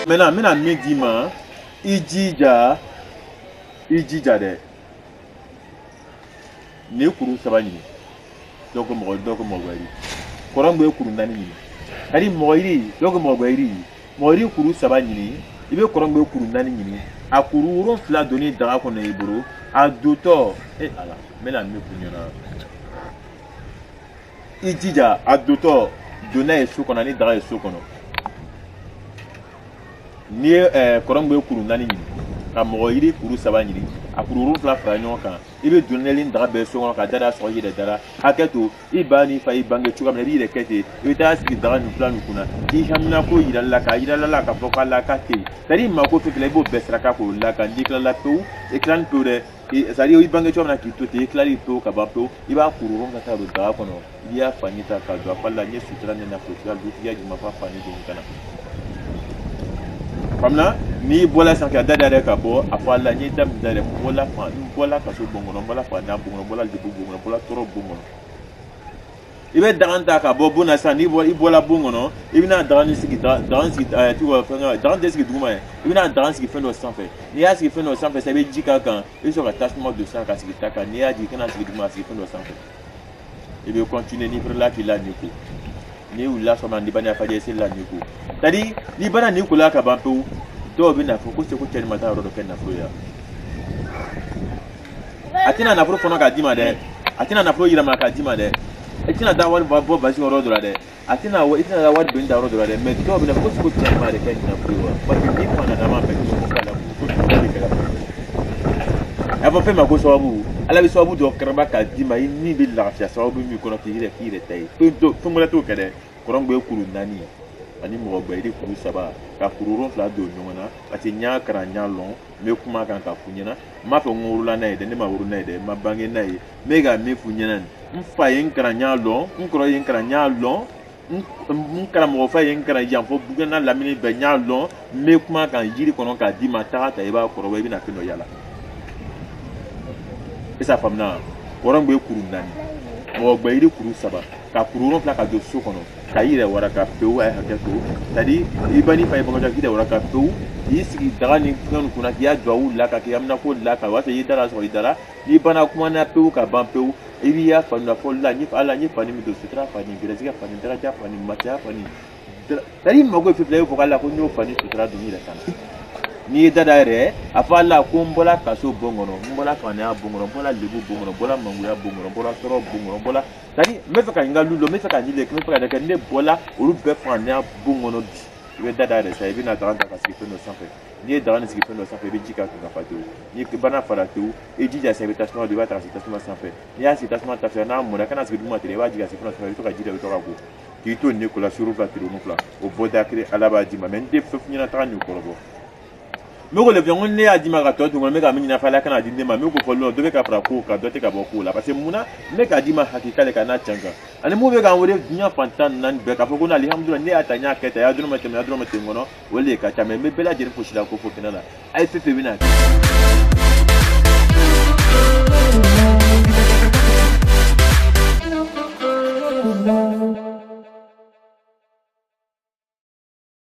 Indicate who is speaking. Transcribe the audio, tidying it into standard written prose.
Speaker 1: Maintenant, me dis ma, ijija de. Ne kuru sabani. Donc mogwari. Korangbe kuru nani. Kadi moiri, donc mogwari. Moiri kuru sabani. Ibe korangbe kuru nani. A kuru ron fla donner dara kono iburu. A doto. Ala, mena me kunyona. Ijija a doto donner esu kono ni dara esu kono. Ni korangbe kuru nani. Ka moiri kuru sabani. A kuru ron fla franyo kan. Ibe donner dara be esu kono ka dara soyi de dara. Haketo ibani fa ibange chuka meri de kete. Ibe ta ski dara nu plan kuna. Ki hamna ko yiralla ka foka la ka te. Tari ma ko fekele bo besra ka ko la ka ndikla la to ekran to de sari ibange chuka na ki to te eklari to ka ba to iba kuru ron ka ta ro dara kono. Dia fanyita ka do afalla nye sutra ne na fotial do ya juma fa fani do kana. Pamna ni bola sanka dada ka bo afalla nye dam dada bola ka so bongono bola fa na bongono bola de bongono bola toro bongono ibe daganta ka bo bona sa ni bola bongono ibina dagani sigi tu va faire dagante sigi duma ibina dagani sigi fendo sanfe ni ya sigi fendo sanfe ça veut dire ka il sera attachement de sang ka sigi taka ni ya di kana sigi duma sigi fendo sanfe ibe continuer ni pour la ki la niku ni ula so man di bana fa de c'est la niku tadi ni bana niku la ka bampo do bina fo ko se ko tani mata ro do ken na fo ya atina na fo fono ka dima de atina na fo yira ma ka dima de atina da wal bo basi ro do la de atina da wal bin da ro do la de mais do bina fo ko tani ma de ken na fo ya parce que ni ko na da ma pe ko kala ko ava fe ma ko so abu ala bi so abu do karba ka dima ni bi la fia so abu mi ko no ti re tay to mo la to kede ko ron gbe kuru nani ani mo gba ide kuru saba ka kuru ron fla do nyona ati nya kara nya lon me kuma kan ka funyana ma fe nguru la na ide ne ma wuru na ide ma bange na ide me ga me funyana mfa yin kara nya lon nkoro yin kara nya lon nkara mo fa yin kara jan fo bugana lamini be nya lon me kuma kan yiri kono ka di ma ta ta iba koro be na kino yala esa famna woran gbe kuru nani mo gba ide kuru saba ka kuru ron fla ka do so kono kayire waraka peu ay haketo tadi ibani fay bonga gida waraka peu yisi dagani non kuna ya dwawu la ka yamna ko la ka wata yidara so yidara ni bana kuma na peu ka ban peu iriya fa na fo la ni fa ala ni fa ni do sutra fa ni birezika fa ni daraja fa ni mata fa ni tadi mago fi play ko kala ko nyo fa ni sutra do ni la kana ni dada re afala ko mbola kaso bongono mbola fanya bongono mbola lebu bongono mbola manguya bongono mbola soro bongono mbola tadi me faka ngalulo me faka nile me faka daga ne bola uru be fanya bongono bi we dada re sai bina taranta ka sife no sanfe ni dada ne sife no sanfe bi jika ka fatu ni bana faratu e jija sai betasma de bata sitasma sanfe ni ya sitasma ta fena mo na kana sife duma tere ba jika sife no sanfe to ka jida to ka ko kito ne ko la suru fa tiro no fla o boda kre alaba jima men de fofnya na tani ko robo meko le vion ne a di marato to me ka minina fala kana di ndema meko folo do be ka fra ko ka do te ka boko la parce que muna me ka di ma hakika le kana changa ani mo be ka wore nya fantan nan be ka foko na alhamdulillah ne atanya keta ya drum mate ngono wole ka chame me bela jere fo shila ko fo kenala ai fefe bina